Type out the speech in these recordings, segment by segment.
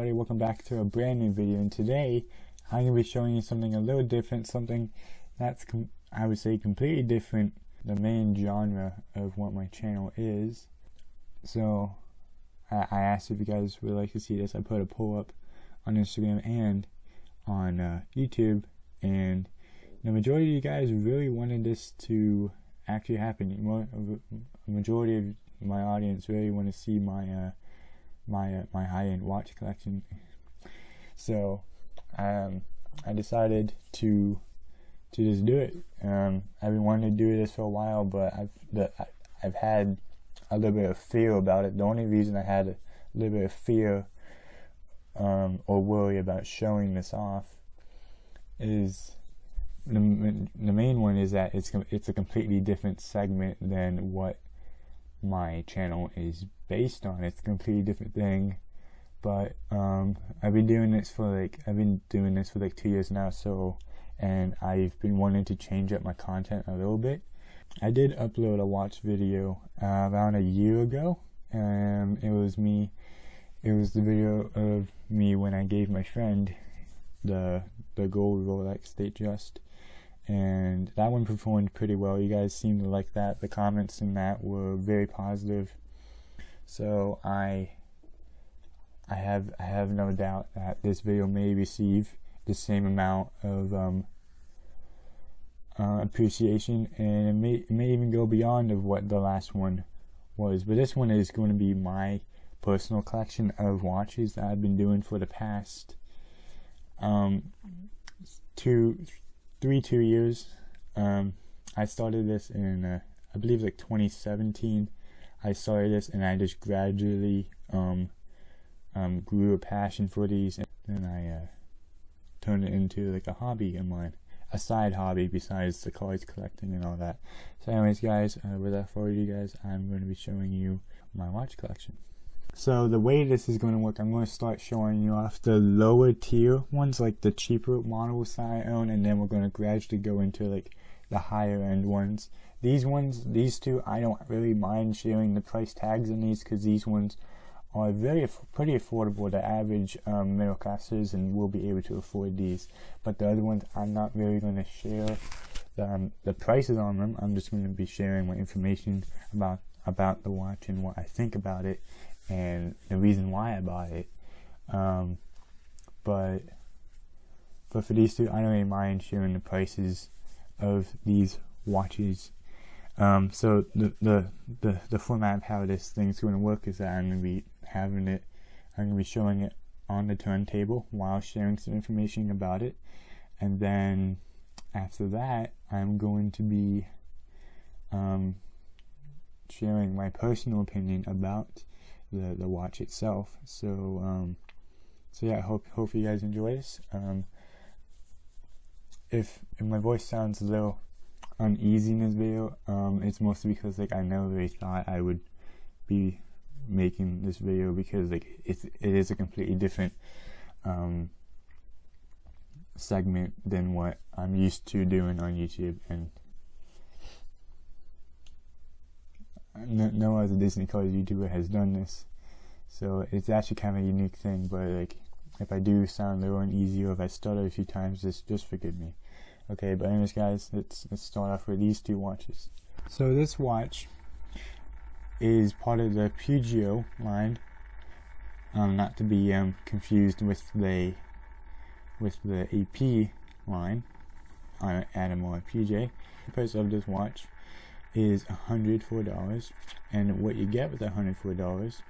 everybody, welcome back to a brand new video, and today I'm going to be showing you something a little different, something that's I would say completely different, the main genre of what my channel is. So I asked if you guys would like to see this. I put a poll up on Instagram and on YouTube, and the majority of you guys really wanted this to actually happen. A majority of my audience really want to see my my high-end watch collection. So I decided to just do it. I've been wanting to do this for a while, but I've had a little bit of fear about it. The only reason I had a little bit of fear or worry about showing this off is the main one is that it's a completely different segment than what my channel is based on. It's a completely different thing, but I've been doing this for like 2 years now, and I've been wanting to change up my content a little bit. I did upload a watch video around a year ago. It was the video of me when I gave my friend the gold Rolex Datejust, and that one performed pretty well. You guys seemed to like that. The comments in that were very positive, so I have no doubt that this video may receive the same amount of appreciation, and it may even go beyond of what the last one was. But this one is going to be my personal collection of watches that I've been doing for the past 2 years. I started this in I believe like 2017. I started this, and I just gradually grew a passion for these, and then I turned it into like a hobby of mine, a side hobby besides the cards collecting and all that. So anyways guys, without further ado guys, I'm going to be showing you my watch collection. So the way this is going to work, I'm going to start showing you off the lower tier ones, like the cheaper models that I own, and then we're going to gradually go into like the higher end ones. These two, I don't really mind sharing the price tags on these, because these ones are pretty affordable. The average middle class citizen will be able to afford these, but the other ones I'm not really going to share the prices on them. I'm just going to be sharing my information about the watch and what I think about it and the reason why I bought it. But for these two, I don't really mind sharing the prices of these watches. So the format of how this thing's going to work is that I'm going to be showing it on the turntable while sharing some information about it, and then after that I'm going to be sharing my personal opinion about the watch itself. So yeah, I hope you guys enjoy this. If my voice sounds a little uneasy in this video, it's mostly because like I never really thought I would be making this video, because like it is a completely different segment than what I'm used to doing on YouTube, and no other Disney cars YouTuber has done this, so it's actually kind of a unique thing. But like, if I do sound a little uneasy or if I stutter a few times, just forgive me. Okay, but anyways guys, let's start off with these two watches. So this watch is part of the Pujo line, not to be confused with the AP line, Audemars Piguet. The price of this watch is $104, and what you get with $104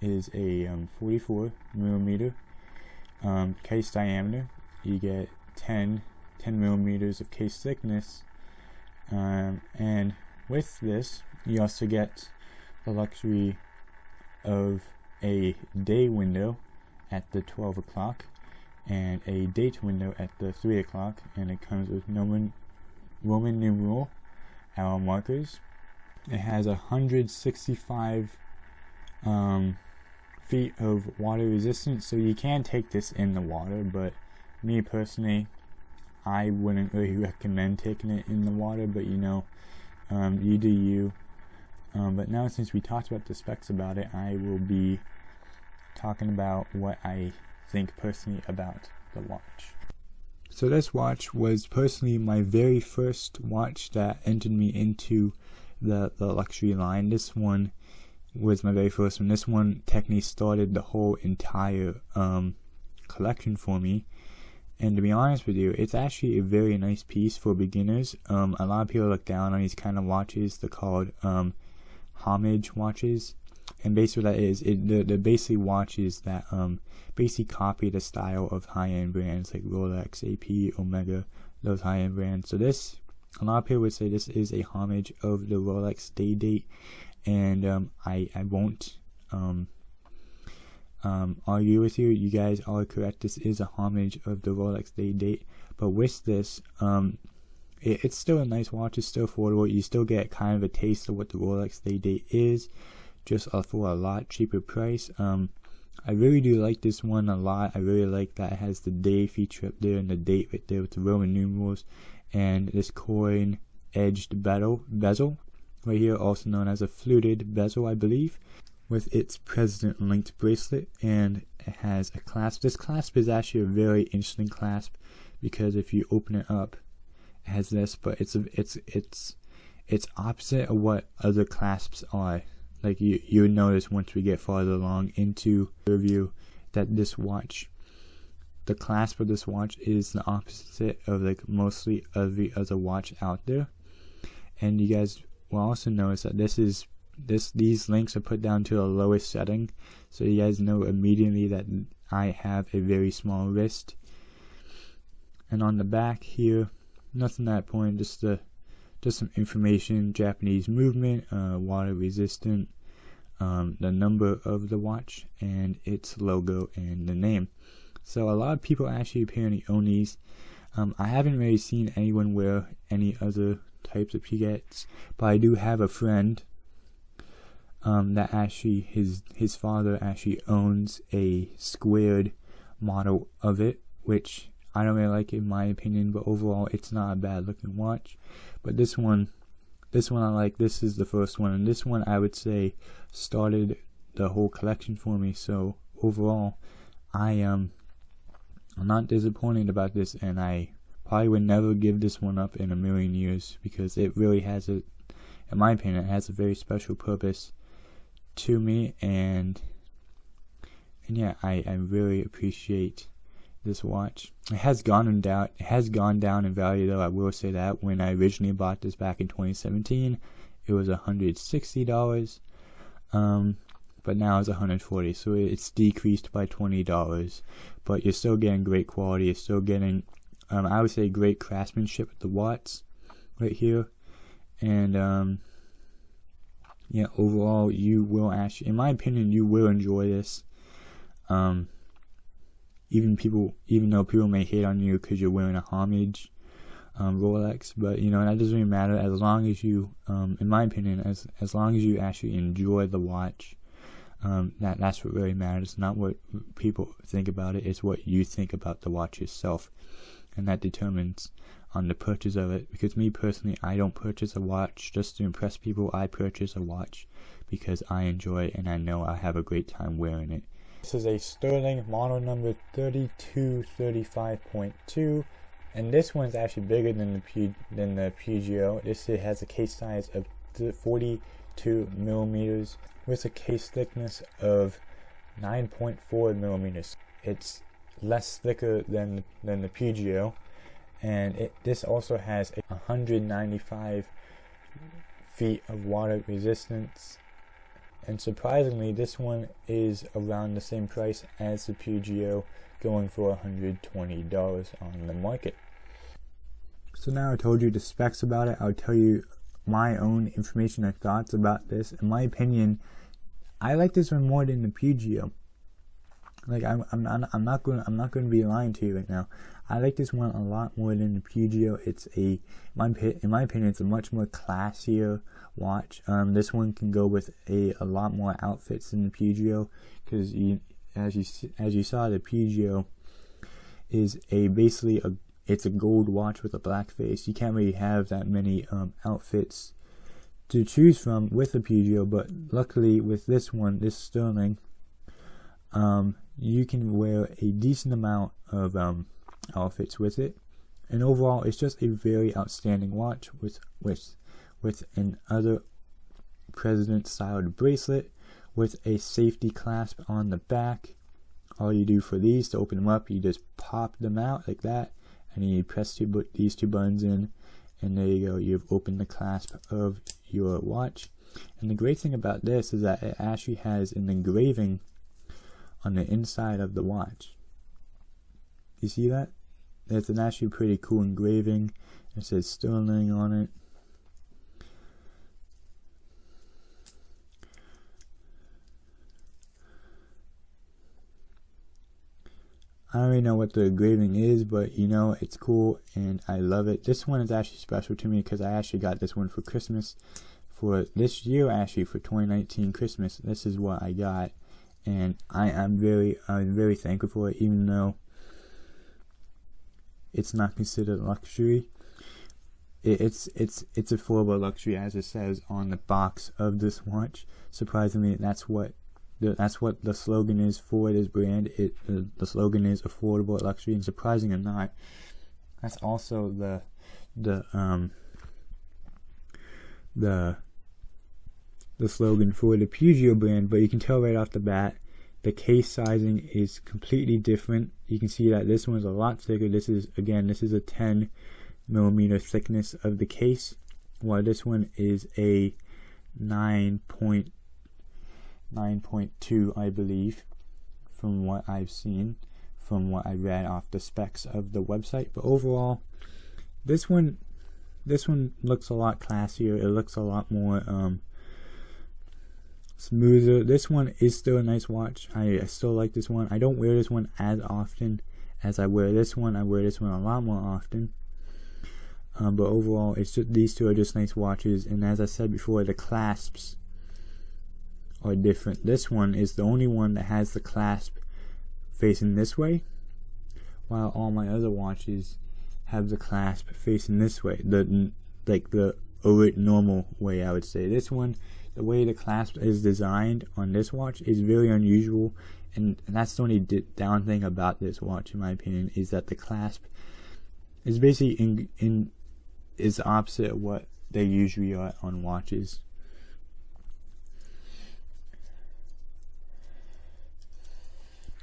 is a 44 millimeter case diameter. You get 10 millimeters of case thickness, and with this you also get the luxury of a day window at the 12 o'clock and a date window at the 3 o'clock, and it comes with Roman numeral hour markers. It has 165 feet of water resistance, so you can take this in the water, but me personally, I wouldn't really recommend taking it in the water, but you know, you do you. But now, since we talked about the specs about it, I will be talking about what I think personally about the watch. So this watch was personally my very first watch that entered me into the luxury line. This one was my very first one. This one technically started the whole entire collection for me. And to be honest with you, it's actually a very nice piece for beginners. A lot of people look down on these kind of watches. They're called homage watches. And basically what that is, they're basically watches that basically copy the style of high-end brands like Rolex, AP, Omega, those high-end brands. So this, a lot of people would say this is a homage of the Rolex day date, and I won't argue with you. You guys are correct. This is a homage of the Rolex day date, but with this, it's still a nice watch. It's still affordable. You still get kind of a taste of what the Rolex day date is, just for a lot cheaper price. I really do like this one a lot. I really like that it has the day feature up there and the date right there with the Roman numerals and this coin edged bezel right here, also known as a fluted bezel, I believe, with its president linked bracelet, and it has a clasp. This clasp is actually a very interesting clasp because if you open it up, it has this, but it's opposite of what other clasps are. Like you would notice once we get farther along into the review that this watch, the clasp of this watch is the opposite of like mostly every other watch out there. And you guys will also notice that these links are put down to the lowest setting, so you guys know immediately that I have a very small wrist. And on the back here, nothing that important, just some information: Japanese movement, water resistant, the number of the watch, and its logo and the name. So a lot of people actually apparently own these. I haven't really seen anyone wear any other types of Piguets, but I do have a friend that actually his father actually owns a squared model of it, which I don't really like in my opinion, but overall it's not a bad looking watch. But this one I like. This is the first one, and this one I would say started the whole collection for me. So overall, I'm not disappointed about this, and I probably would never give this one up in a million years, because it really has in my opinion, it has a very special purpose to me, and yeah, I really appreciate this watch. It has gone down in value, though. I will say that when I originally bought this back in 2017, it was $160, but now it's $140, so it's decreased by $20. But you're still getting great quality. You're still getting, I would say, great craftsmanship with the watts right here, and yeah, overall, you will actually, in my opinion, you will enjoy this. Even though people may hate on you because you're wearing a homage Rolex, but you know, that doesn't really matter as long as you, in my opinion, as long as you actually enjoy the watch. That's what really matters. Not what people think about it. It's what you think about the watch itself, and that determines on the purchase of it. Because me personally, I don't purchase a watch just to impress people. I purchase a watch because I enjoy it and I know I have a great time wearing it. This is a Sterling model number 3235.2, and this one's actually bigger than the PGO. This has a case size of 42 millimeters with a case thickness of 9.4 millimeters. It's less thicker than the PGO, and this also has 195 feet of water resistance. And surprisingly, this one is around the same price as the PGO, going for $120 on the market. So now I told you the specs about it, I'll tell you my own information and thoughts about this. In my opinion, I like this one more than the PGO. Like I'm not going to be lying to you right now. I like this one a lot more than the PGO. It's in my opinion, it's a much more classier watch. This one can go with a lot more outfits than the PGO, because as you saw, the PGO is basically it's a gold watch with a black face. You can't really have that many outfits to choose from with the PGO, but luckily with this one, this Sterling, you can wear a decent amount of outfits with it, and overall it's just a very outstanding watch with an other president styled bracelet with a safety clasp on the back. All you do for these to open them up, you just pop them out like that, and then you press these two buttons in, and there you go, you've opened the clasp of your watch. And the great thing about this is that it actually has an engraving on the inside of the watch. You see that? It's an actually pretty cool engraving. It says Sterling on it. I don't really know what the engraving is, but you know, it's cool and I love it. This one is actually special to me because I actually got this one for Christmas. For this year, actually, for 2019 Christmas, this is what I got, and I'm very thankful for it, even though it's not considered luxury. It's affordable luxury, as it says on the box of this watch. Surprisingly, that's what the slogan is for this brand. The slogan is affordable luxury, and surprising or not, that's also the slogan for the Peugeot brand. But you can tell right off the bat, the case sizing is completely different. You can see that this one's a lot thicker. This is a 10mm thickness of the case, while this one is a 9.2, I believe, from what I've seen, from what I read off the specs of the website. But overall, this one looks a lot classier. It looks a lot more smoother. This one is still a nice watch. I still like this one. I don't wear this one as often as I wear this one. I wear this one a lot more often. But overall, it's just, these two are just nice watches. And as I said before, the clasps are different. This one is the only one that has the clasp facing this way, while all my other watches have the clasp facing this way, the normal way, I would say. This one, the way the clasp is designed on this watch is very unusual, and that's the only down thing about this watch, in my opinion, is that the clasp is basically is the opposite of what they usually are on watches.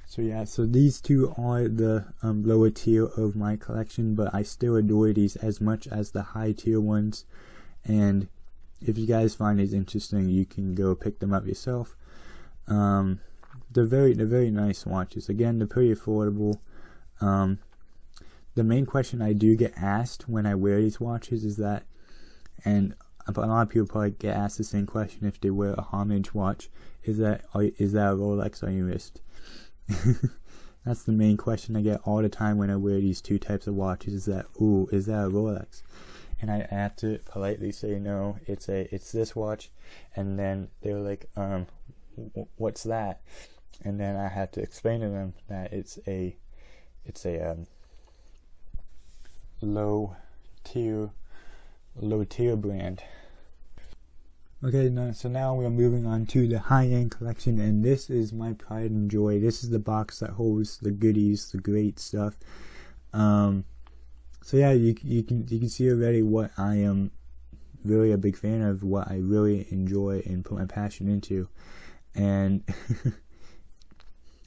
So yeah, so these two are the lower tier of my collection, but I still adore these as much as the high tier ones. And if you guys find these interesting, you can go pick them up yourself. They're very nice watches. Again, they're pretty affordable. The main question I do get asked when I wear these watches is that, and a lot of people probably get asked the same question if they wear a homage watch, is that a Rolex on your wrist? That's the main question I get all the time when I wear these two types of watches, is that, ooh, is that a Rolex? And I have to politely say no, it's this watch. And then they're like, what's that? And then I had to explain to them that it's a low tier brand. Okay, so now we are moving on to the high-end collection, and this is my pride and joy. This is the box that holds the goodies, the great stuff. So yeah, you can see already what I am really a big fan of, what I really enjoy and put my passion into, and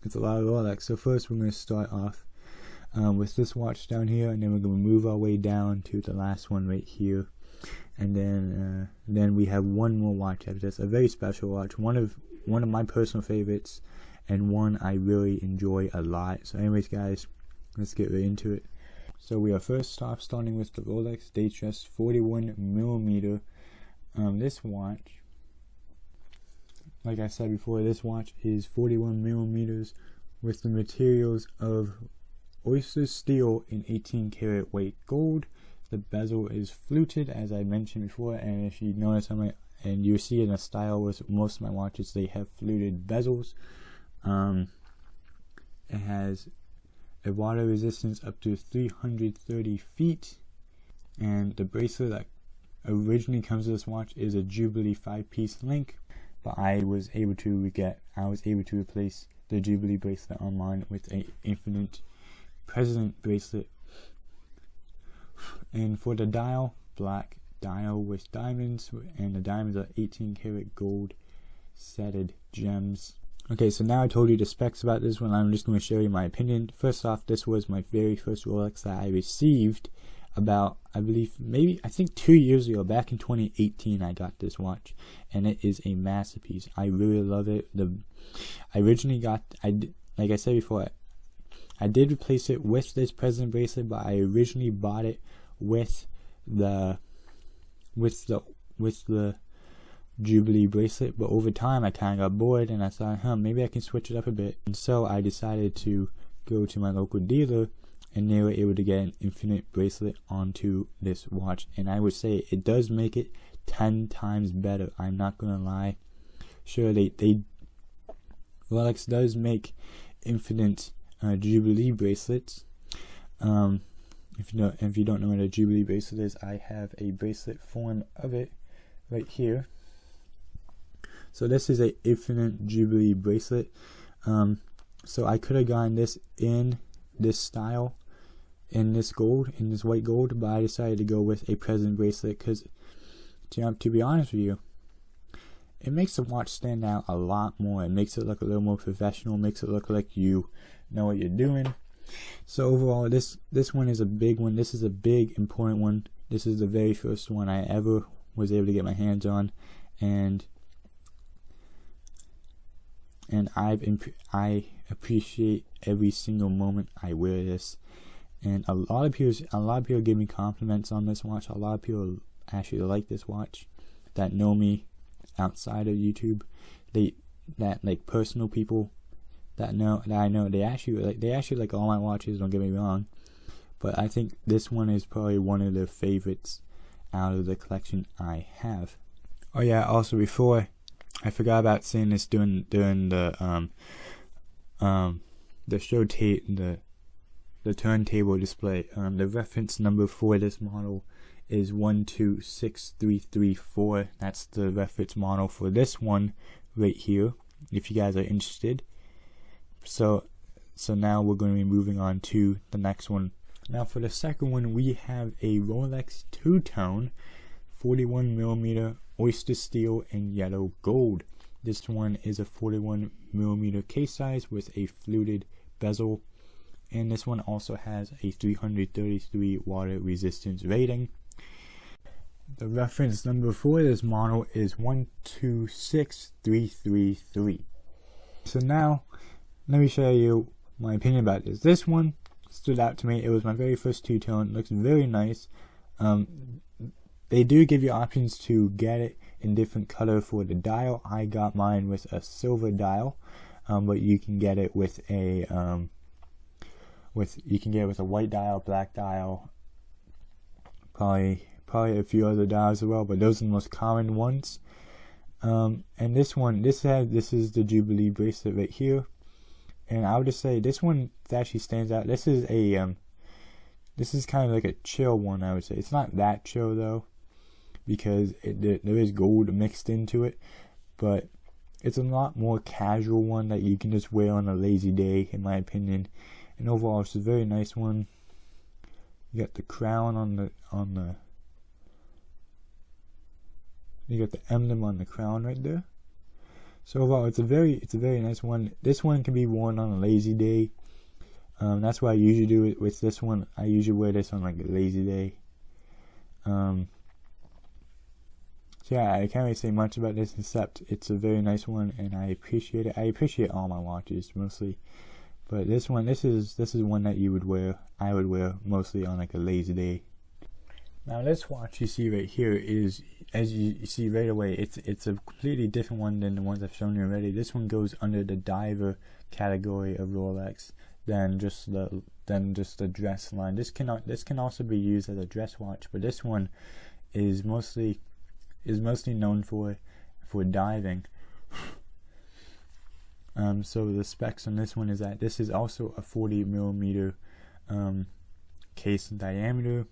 it's a lot of Rolex. So first we're going to start off with this watch down here, and then we're going to move our way down to the last one right here. And then we have one more watch after this, a very special watch, one of my personal favorites, and one I really enjoy a lot. So anyways guys, let's get right into it. So we are first off starting with the Rolex Datejust 41mm. This watch, like I said before, this watch is 41mm with the materials of oyster steel in 18 karat weight gold. The bezel is fluted, as I mentioned before, and if you notice and you see in a style with most of my watches, they have fluted bezels. It has a water resistance up to 330 feet, and the bracelet that originally comes with this watch is a Jubilee 5-piece link, but I was able to replace the Jubilee bracelet on mine with a Infinite President bracelet. And for the dial, black dial with diamonds, and the diamonds are 18 karat gold setted gems. Okay, so now I told you the specs about this one. I'm just going to show you my opinion. First off, this was my very first Rolex that I received about, I think 2 years ago. Back in 2018 I got this watch, and it is a masterpiece. I really love it. I originally got, like I said before, I did replace it with this President bracelet, but I originally bought it with the Jubilee bracelet, but over time I kind of got bored and I thought, maybe I can switch it up a bit. And so I decided to go to my local dealer, and they were able to get an Infinite bracelet onto this watch, and I would say it does make it 10 times better. I'm not gonna lie. Sure, Rolex does make Infinite Jubilee bracelets. If you don't know what a Jubilee bracelet is, I have a bracelet form of it right here. So this is a Infinite Jubilee bracelet. So I could have gotten this in this style, in this gold, in this white gold, but I decided to go with a President bracelet because, to be honest with you, it makes the watch stand out a lot more. It makes it look a little more professional, makes it look like you know what you're doing. So overall, this one is a big one. This is a big, important one. This is the very first one I ever was able to get my hands on, and I appreciate every single moment I wear this. And a lot of people give me compliments on this watch. A lot of people actually like this watch that know me outside of YouTube. Personal people that I know, they actually like all my watches, don't get me wrong, but I think this one is probably one of their favorites out of the collection I have. Oh yeah, also before I forgot about saying this during the turntable display. The reference number for this model is 126334. That's the reference model for this one right here, if you guys are interested. So now we're going to be moving on to the next one. Now for the second one, we have a Rolex two-tone 41mm oyster steel and yellow gold. This one is a 41mm case size with a fluted bezel, and this one also has a 333 water resistance rating. The reference number for this model is 126333. So now let me show you my opinion about this. This one stood out to me. It was my very first two-tone. It looks very nice. They do give you options to get it in different color for the dial. I got mine with a silver dial, but you can get it with a with a white dial, black dial, probably a few other dials as well, but those are the most common ones. And this is the Jubilee bracelet right here, and I would just say this one actually stands out. This is kind of like a chill one, I would say. It's not that chill though, because there is gold mixed into it, but it's a lot more casual one that you can just wear on a lazy day, in my opinion. And overall, it's a very nice one. You got the crown you got the emblem on the crown right there. So overall, it's a very nice one. This one can be worn on a lazy day. That's why I usually do it with this one. I usually wear this on like a lazy day. So yeah, I can't really say much about this except it's a very nice one, and I appreciate it. I appreciate all my watches mostly, but this is one that I would wear mostly on like a lazy day. Now this watch you see right here is, as you see right away, it's a completely different one than the ones I've shown you already. This one goes under the diver category of Rolex than just the dress line. This can also be used as a dress watch, but this one is mostly known for diving. So the specs on this one is that this is also a 40mm case diameter.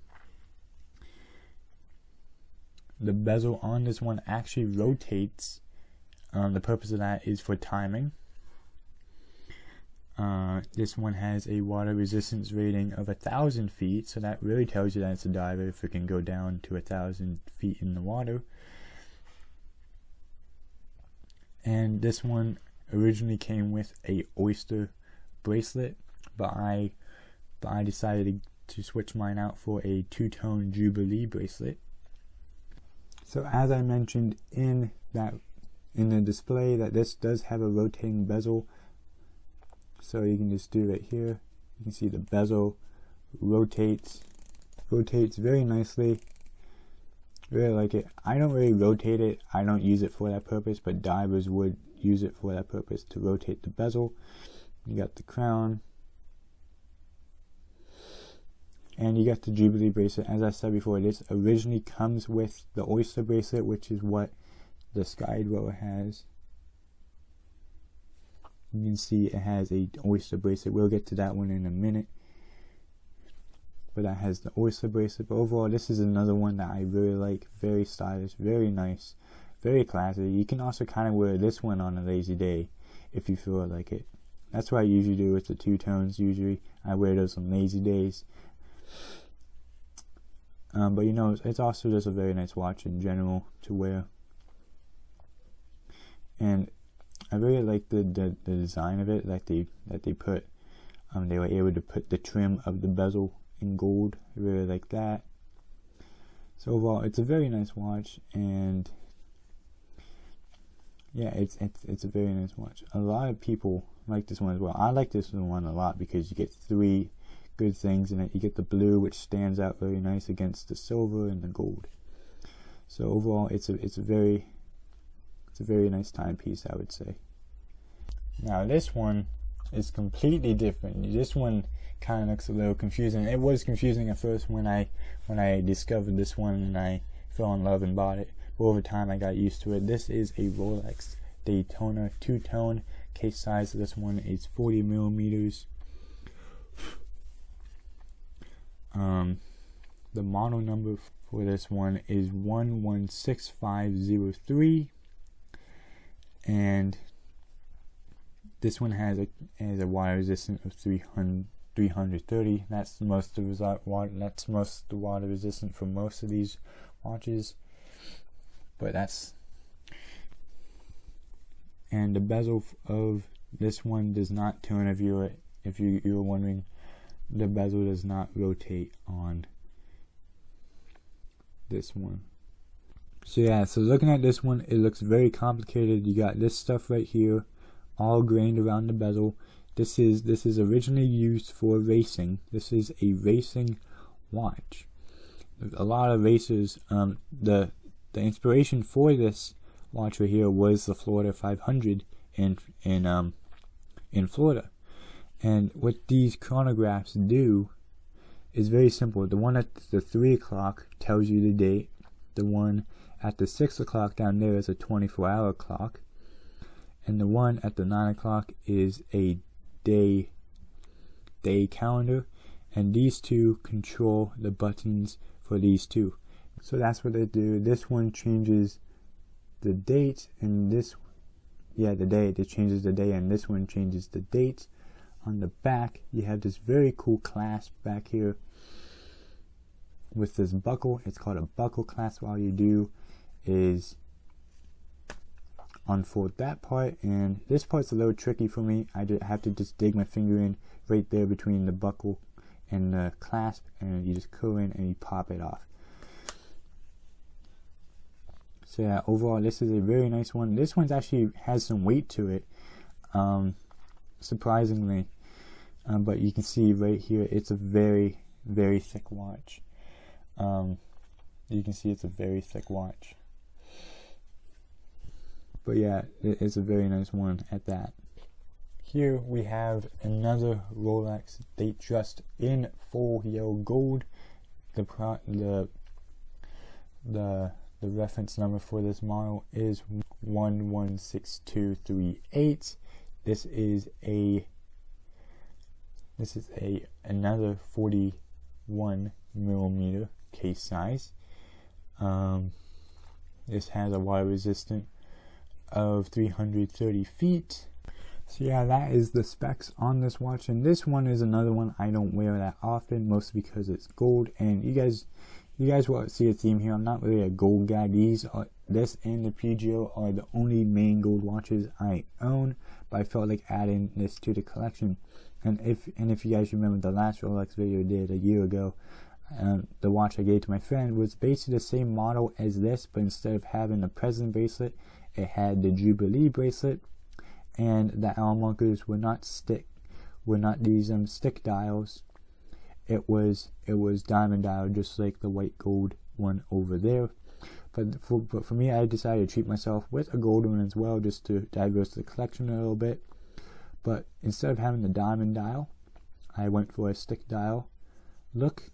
The bezel on this one actually rotates. The purpose of that is for timing. This one has a water resistance rating of 1,000 feet, so that really tells you that it's a diver if it can go down to 1,000 feet in the water. And this one originally came with a Oyster bracelet, but I decided to switch mine out for a two-tone Jubilee bracelet. So as I mentioned in the display, that this does have a rotating bezel. So you can just do it here. You can see the bezel rotates very nicely. Really like it. I don't really rotate it. I don't use it for that purpose, but divers would use it for that purpose, to rotate the bezel. You got the crown, and you got the Jubilee bracelet. As I said before, this originally comes with the Oyster bracelet, which is what the Skydweller has. You can see it has a Oyster bracelet. We'll get to that one in a minute. But that has the Oyster bracelet. But overall, this is another one that I really like. Very stylish, very nice, very classy. You can also kind of wear this one on a lazy day if you feel like it. That's what I usually do with the two tones. Usually I wear those on lazy days. But you know, it's also just a very nice watch in general to wear. And I really like the design of it, that they put. They were able to put the trim of the bezel in gold. I really like that. So overall, it's a very nice watch, and yeah, it's a very nice watch. A lot of people like this one as well. I like this one a lot because you get three good things in it. You get the blue, which stands out very nice against the silver and the gold. So overall, it's a very nice timepiece, I would say. Now this one is completely different. This one kind of looks a little confusing. It was confusing at first when I discovered this one and I fell in love and bought it. But over time I got used to it. This is a Rolex Daytona two-tone. Case size of this one is 40 millimeters. The model number for this one is 116503, and this one has a water resistance of 330. That's most of the water resistant for most of these watches. But and the bezel of this one does not turn. If you were wondering, the bezel does not rotate on this one. So yeah, so looking at this one, it looks very complicated. You got this stuff right here, all grained around the bezel. This is originally used for racing. This is a racing watch. A lot of racers, the inspiration for this watch right here was the Florida 500 in Florida. And what these chronographs do is very simple. The one at the 3 o'clock tells you the date. The one at the 6 o'clock down there is a 24-hour clock. And the one at the 9 o'clock is a day calendar. And these two control the buttons for these two. So that's what they do. This one changes the date, and the date. It changes the day, and this one changes the date. On the back, you have this very cool clasp back here with this buckle. It's called a buckle clasp. All you do is unfold that part, and this part's a little tricky for me. I have to just dig my finger in right there between the buckle and the clasp, and you just curl in and you pop it off. So yeah, overall this is a very nice one. This one's actually has some weight to it, surprisingly. But you can see right here, it's a very, very thick watch. You can see it's a very thick watch. But yeah, it's a very nice one at that. Here we have another Rolex Datejust in full yellow gold. The reference number for this model is 116238. This is another 41 millimeter case size. This has a water resistance of 330 feet. So yeah, that is the specs on this watch, and this one is another one I don't wear that often, mostly because it's gold. And you guys will see a theme here. I'm not really a gold guy. This and the PGO are the only main gold watches I own, but I felt like adding this to the collection. And if you guys remember the last Rolex video I did a year ago, the watch I gave to my friend was basically the same model as this, but instead of having the President bracelet, it had the Jubilee bracelet, and the hour markers were not these stick dials. It was diamond dial, just like the white gold one over there. But for me, I decided to treat myself with a gold one as well, just to diversify the collection a little bit. But instead of having the diamond dial, I went for a stick dial look.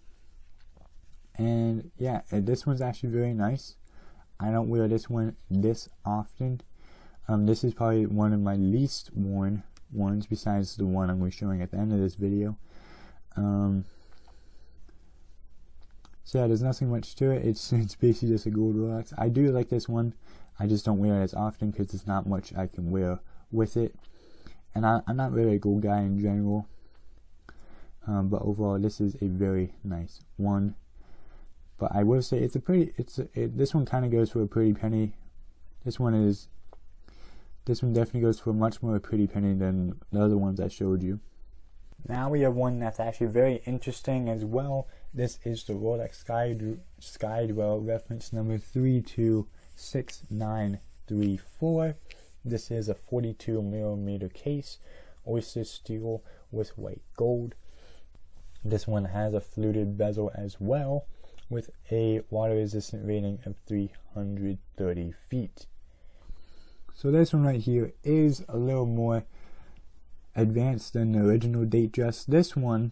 And yeah, this one's actually very nice. I don't wear this one this often. This is probably one of my least worn ones, besides the one I'm going to be showing at the end of this video. So yeah, there's nothing much to it. It's basically just a gold Rolex. I do like this one. I just don't wear it as often because there's not much I can wear with it. And I'm not really a gold guy in general. But overall, this is a very nice one. But I will say this one kind of goes for a pretty penny. This one definitely goes for much more a pretty penny than the other ones I showed you. Now we have one that's actually very interesting as well. This is the Rolex Skydwell reference number 326934. This is a 42mm case, oyster steel with white gold. This one has a fluted bezel as well, with a water resistant rating of 330 feet. So this one right here is a little more advanced than the original Datejust. This one,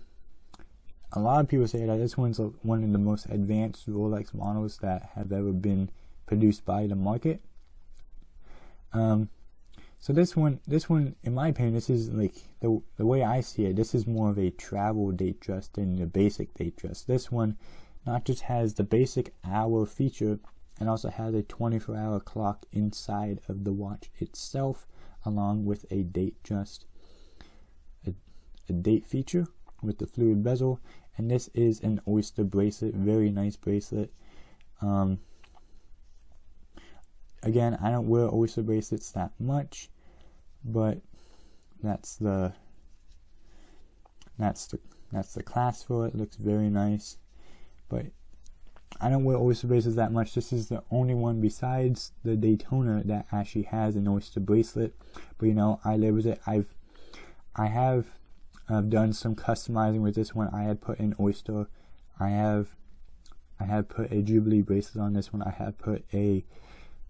a lot of people say that this one's one of the most advanced Rolex models that have ever been produced by the market. So this one, in my opinion, this is like the way I see it. This is more of a travel Datejust than the basic Datejust. This one not just has the basic hour feature, and also has a 24-hour clock inside of the watch itself, along with a Datejust, a date feature with the fluid bezel. And this is an oyster bracelet, very nice bracelet. Again, I don't wear oyster bracelets that much, but that's the class for it. It looks very nice, but I don't wear oyster bracelets that much. This is the only one besides the Daytona that actually has an oyster bracelet. But you know, I live with it. I've done some customizing with this one. I had put in oyster. I have put a Jubilee bracelet on this one. I have put a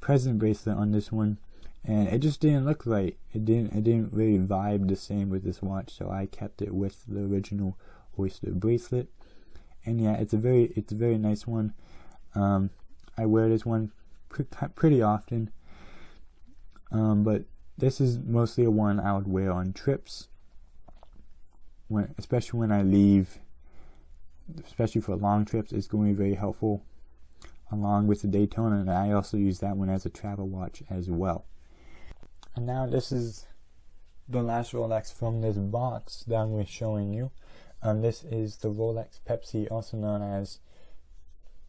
President bracelet on this one, and it just didn't look right. It didn't really vibe the same with this watch, so I kept it with the original oyster bracelet. And yeah, it's a very nice one. I wear this one pretty often, but this is mostly a one I would wear on trips, especially when I leave, especially for long trips. It's going to be very helpful, along with the Daytona, and I also use that one as a travel watch as well. And now this is the last Rolex from this box that I'm going to be showing you. This is the Rolex Pepsi, also known as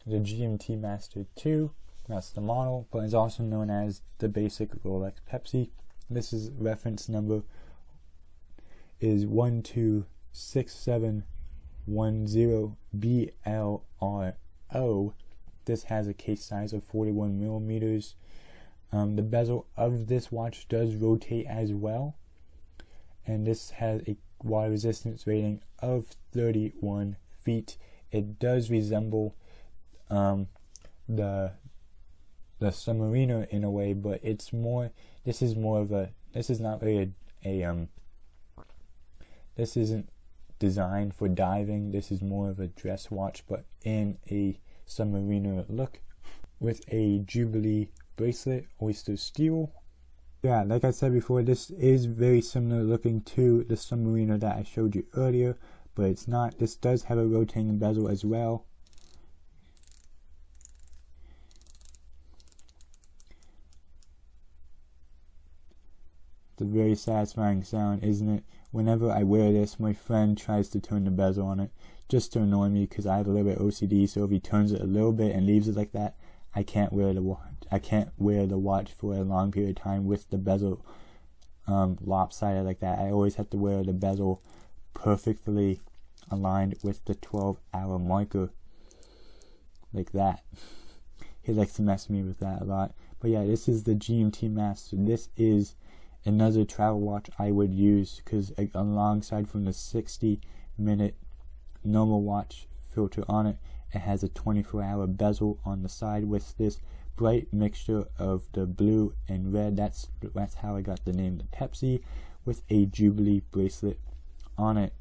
the GMT Master 2. That's the model, but it's also known as the basic Rolex Pepsi. This is reference number is 126710BLRO. This has a case size of 41mm. The bezel of this watch does rotate as well, and this has a water resistance rating of 31 feet. It does resemble the Submariner in a way, but it's more. This is more of a. This is not really This isn't designed for diving. This is more of a dress watch, but in a Submariner look, with a Jubilee bracelet, oyster steel. Yeah, like I said before, this is very similar looking to the Submariner that I showed you earlier, but it's not. This does have a rotating bezel as well. It's a very satisfying sound, isn't it? Whenever I wear this, my friend tries to turn the bezel on it just to annoy me because I have a little bit OCD. So if he turns it a little bit and leaves it like that, I can't wear the watch. I can't wear the watch for a long period of time with the bezel lopsided like that. I always have to wear the bezel perfectly aligned with the 12-hour marker like that. He likes to mess me with that a lot. But yeah, this is the GMT Master. This is another travel watch I would use because alongside from the 60-minute normal watch filter on it, it has a 24-hour bezel on the side with this bright mixture of the blue and red. That's how I got the name the Pepsi, with a Jubilee bracelet on it.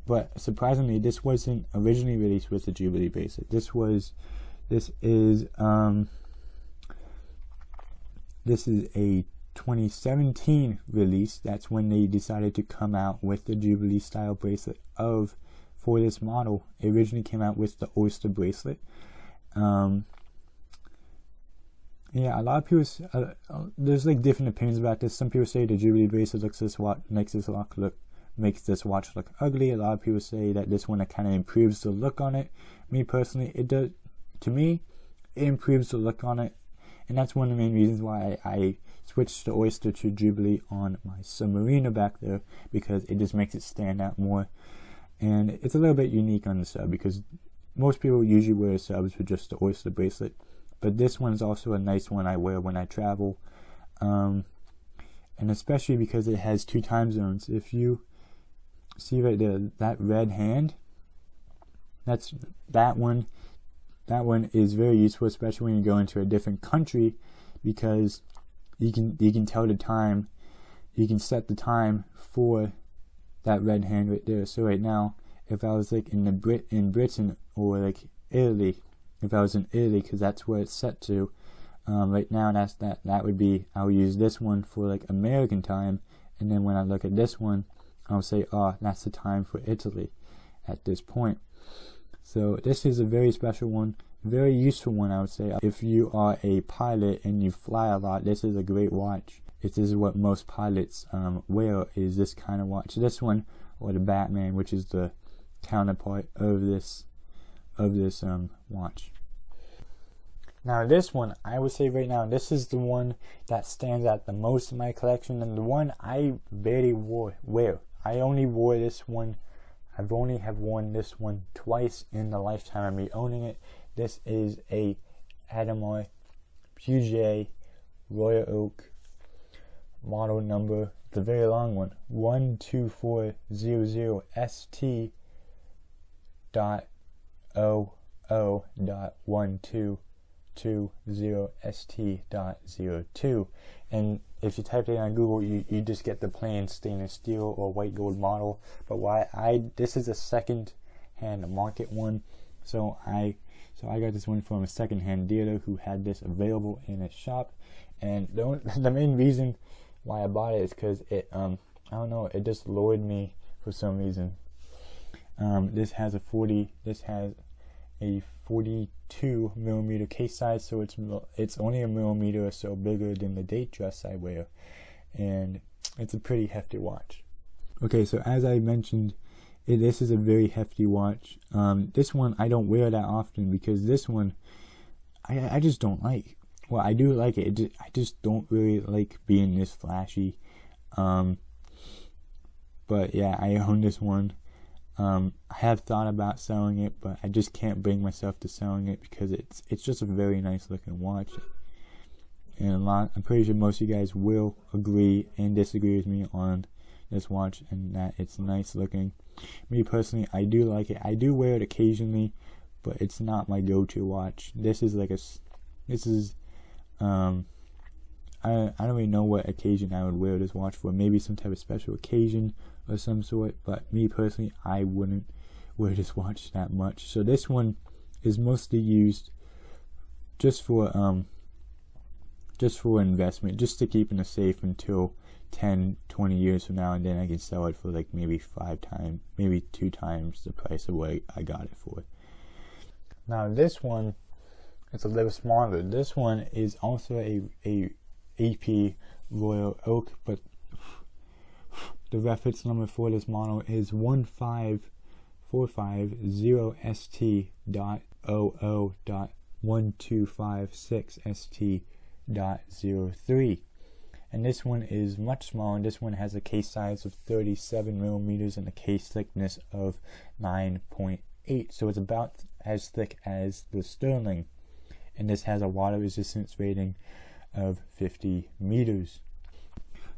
But surprisingly, this wasn't originally released with the Jubilee bracelet. This is a 2017 release. That's when they decided to come out with the Jubilee style bracelet for this model. It originally came out with the Oyster bracelet. Yeah, a lot of people, there's like different opinions about this. Some people say the Jubilee bracelet makes this watch look ugly. A lot of people say that this one kind of improves the look on it. Me personally, it does. To me, it improves the look on it, and that's one of the main reasons why I switched the Oyster to Jubilee on my Submariner back there, because it just makes it stand out more. And it's a little bit unique on the sub because most people usually wear subs with just the Oyster bracelet, but this one is also a nice one I wear when I travel, and especially because it has 2 time zones. If you see right there, that red hand, that one is very useful, especially when you go into a different country, because you can tell the time. You can set the time for that red hand right there. So right now, if I was like in Britain or like Italy, if I was in Italy, because that's where it's set to, right now that would be, I'll use this one for like American time, and then when I look at this one, I'll say, oh, that's the time for Italy at this point. So this is a very special one, very useful one, I would say. If you are a pilot and you fly a lot, this is a great watch. This is what most pilots wear, is this kind of watch. This one, or the Batman, which is the counterpart of this watch. Now this one, I would say right now, this is the one that stands out the most in my collection, and the one I barely wear. I only wore this one. I've only have worn this one twice in the lifetime of me owning it. This is a Audemars Piguet Royal Oak model number, the very long one, 12400ST.00.1220ST.02. And if you type it in on Google, you just get the plain stainless steel or white gold model. But this is a second-hand market one, so I got this one from a second-hand dealer who had this available in his shop. And the main reason why I bought it is because it I don't know, it just lured me for some reason. This has a 42 millimeter case size, so it's only a millimeter or so bigger than the date dress I wear, and it's a pretty hefty watch. Okay, so as I mentioned, this is a very hefty watch. This one I don't wear that often because this one I just don't like. Well, I do like it. I just don't really like being this flashy. But yeah, I own this one. I have thought about selling it, but I just can't bring myself to selling it because it's just a very nice looking watch. And I'm pretty sure most of you guys will agree and disagree with me on this watch and that it's nice looking. Me personally, I do like it. I do wear it occasionally, but it's not my go-to watch. I don't really know what occasion I would wear this watch for. Maybe some type of special occasion or some sort, but me personally, I wouldn't wear this watch that much. So this one is mostly used just for investment, just to keep in a safe until 10-20 years from now, and then I can sell it for like maybe 2 times the price of what I got it for. Now this one, it's a little smaller. This one is also a AP Royal Oak, but the reference number for this model is 15450.00.1256st.03. And this one is much smaller. This one has a case size of 37 millimeters and a case thickness of 9.8. So it's about as thick as the Sterling. And this has a water resistance rating of 50 meters.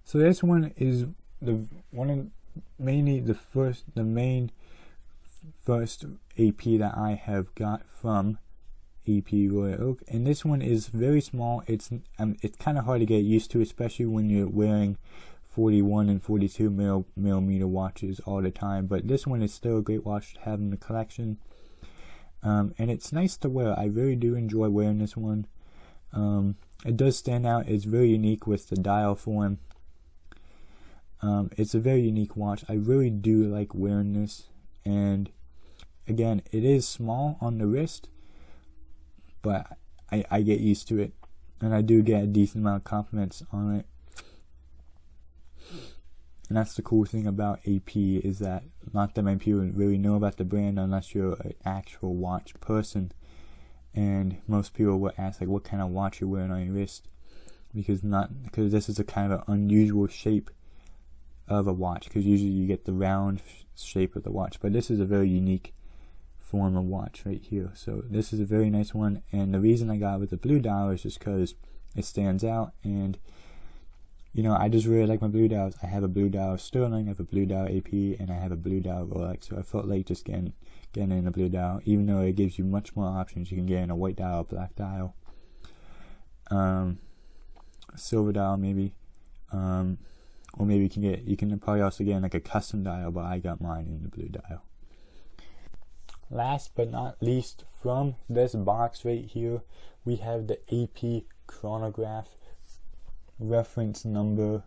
So this one is the first AP that I have got from AP Royal Oak, and this one is very small. It's kind of hard to get used to, especially when you're wearing 41 and 42 millimeter watches all the time. But this one is still a great watch to have in the collection, and it's nice to wear. I really do enjoy wearing this one. It does stand out. It's very unique with the dial form. It's a very unique watch. I really do like wearing this, and again, it is small on the wrist, but I get used to it, and I do get a decent amount of compliments on it. And that's the cool thing about AP, is that not that many people really know about the brand unless you're an actual watch person. And most people will ask, like, what kind of watch you're wearing on your wrist, because this is a kind of unusual shape of a watch, because usually you get the round shape of the watch, but this is a very unique form of watch right here. So this is a very nice one, and the reason I got it with the blue dial is just because it stands out, and you know, I just really like my blue dials. I have a blue dial Sterling, I have a blue dial AP, and I have a blue dial Rolex, so I felt like just getting in a blue dial, even though it gives you much more options. You can get in a white dial, black dial, silver dial maybe, or maybe you can probably also get in like a custom dial, but I got mine in the blue dial. Last but not least, from this box right here, we have the AP chronograph, reference number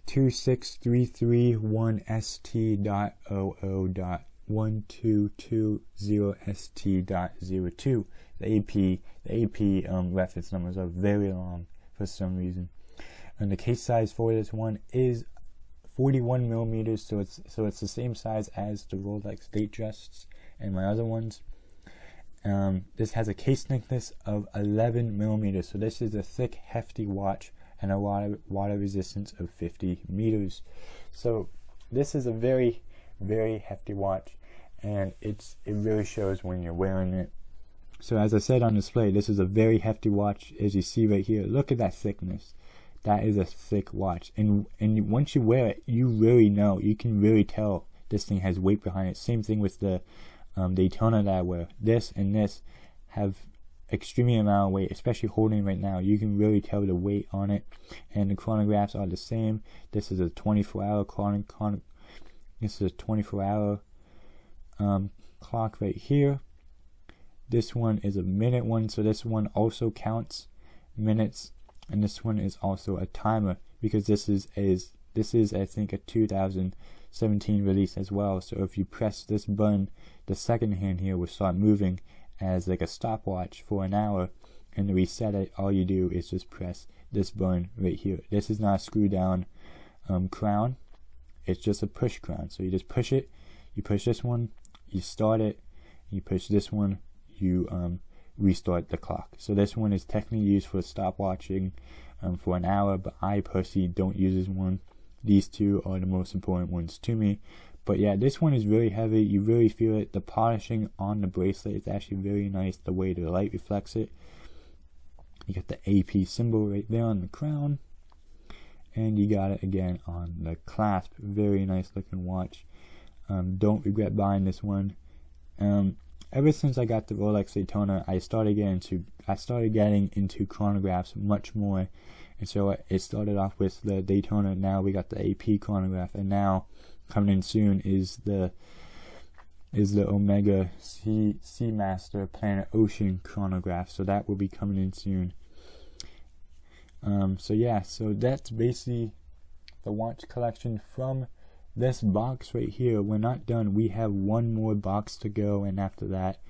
26331ST.00.1220ST.02. The AP reference numbers are very long for some reason. And the case size for this one is 41 millimeters, so it's the same size as the Rolex Datejusts and my other ones. This has a case thickness of 11 millimeters, so this is a thick, hefty watch, and a water resistance of 50 meters. So this is a very, very hefty watch, and it really shows when you're wearing it. So as I said on display, this is a very hefty watch. As you see right here, look at that thickness. That is a thick watch, and once you wear it, you really know, you can really tell this thing has weight behind it. Same thing with the Daytona that I wear. This and this have extremely amount of weight, especially holding right now. You can really tell the weight on it, and the chronographs are the same. This is a 24-hour This is a 24-hour clock right here. This one is a minute one, so this one also counts minutes. And this one is also a timer, because this is I think a 2017 release as well. So if you press this button, the second hand here will start moving as like a stopwatch for an hour, and to reset it, all you do is just press this button right here. This is not a screw down crown, it's just a push crown. So you just push it, you push this one, you start it, you push this one, you restart the clock. So this one is technically used for stopwatching for an hour, but I personally don't use this one. These two are the most important ones to me. But yeah, this one is really heavy. You really feel it. The polishing on the bracelet is actually very nice, the way the light reflects it. You got the AP symbol right there on the crown, and you got it again on the clasp. Very nice looking watch. Don't regret buying this one. Ever since I got the Rolex Daytona, I started getting into chronographs much more, and so it started off with the Daytona. Now we got the AP chronograph, and now coming in soon is the Omega Seamaster Planet Ocean chronograph. So that will be coming in soon. So yeah, so that's basically the watch collection from this box right here. We're not done. We have one more box to go, and after that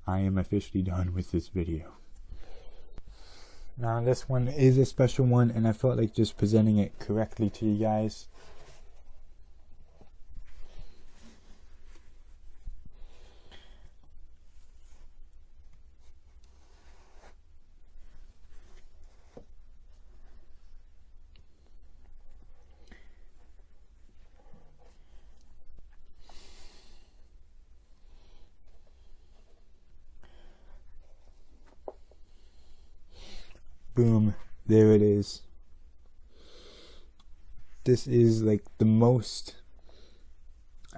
I am officially done with this video. Now this one is a special one, and I felt like just presenting it correctly to you guys. Boom, there it is. This is like the most,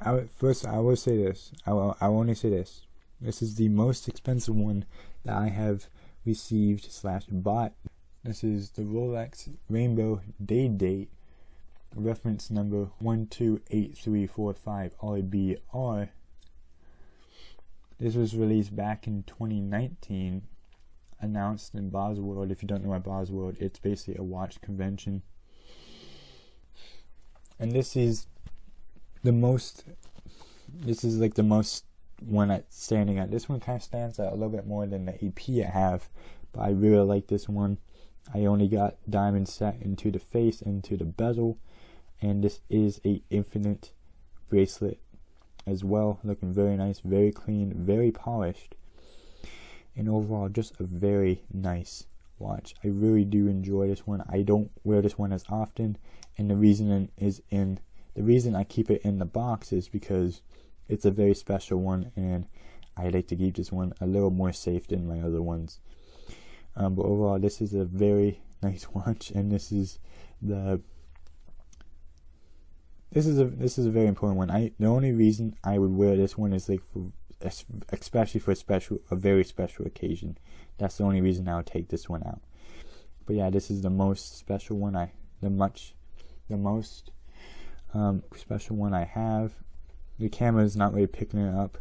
I will say this, I will only say this. This is the most expensive one that I have received / bought. This is the Rolex Rainbow Day Date, reference number 128345 RBR. This was released back in 2019. Announced in Baselworld. If you don't know about Baselworld, it's basically a watch convention, and this is the most. This is like the most one that's standing out. This one kind of stands out a little bit more than the AP I have, but I really like this one. I only got diamonds set into the face and to the bezel, and this is a infinite bracelet as well, looking very nice, very clean, very polished. And overall, just a very nice watch. I really do enjoy this one. I don't wear this one as often, and the reason I keep it in the box is because it's a very special one, and I like to keep this one a little more safe than my other ones. But overall, this is a very nice watch, and this is a very important one. The only reason I would wear this one is like especially for a very special occasion. That's the only reason I would take this one out. But yeah, this is the most special one the most special one I have. The camera is not really picking it up,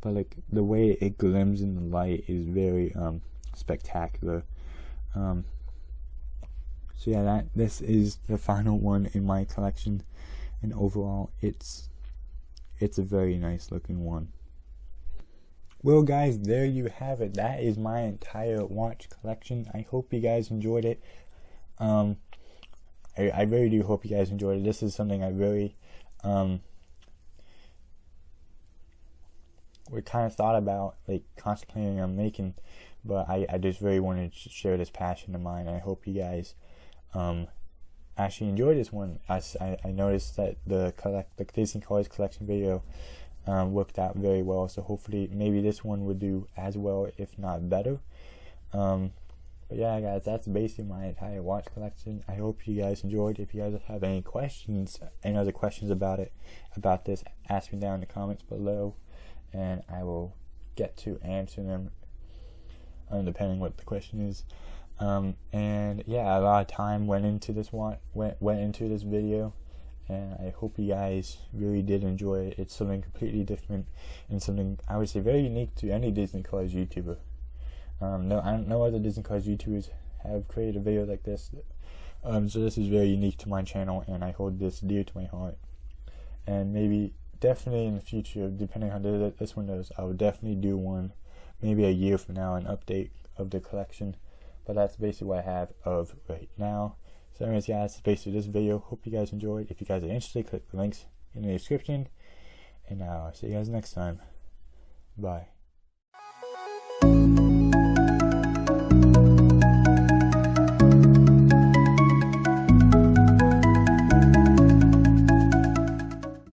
but like the way it glimmers in the light is very spectacular. So yeah, this is the final one in my collection, and overall it's a very nice looking one. Well guys, there you have it. That is my entire watch collection. I hope you guys enjoyed it. I really do hope you guys enjoyed it. This is something I really we kind of thought about, like contemplating on making, but I just really wanted to share this passion of mine. I hope you guys actually enjoyed this one. I noticed that the Disney Cards collection video worked out very well, so hopefully maybe this one would do as well, if not better. But yeah guys, that's basically my entire watch collection. I hope you guys enjoyed. If you guys have any other questions about this, ask me down in the comments below, and I will get to answer them depending what the question is. And yeah, a lot of time went into this video, and I hope you guys really did enjoy it. It's something completely different, and something I would say very unique to any Disney Cards YouTuber. No other Disney Cards YouTubers have created a video like this. So this is very unique to my channel, and I hold this dear to my heart. And definitely in the future, depending on how this one does, I will definitely do one, maybe a year from now, an update of the collection. But that's basically what I have of right now. So anyways guys, that's basically this video. Hope you guys enjoyed. If you guys are interested, click the links in the description, and I'll see you guys next time. Bye.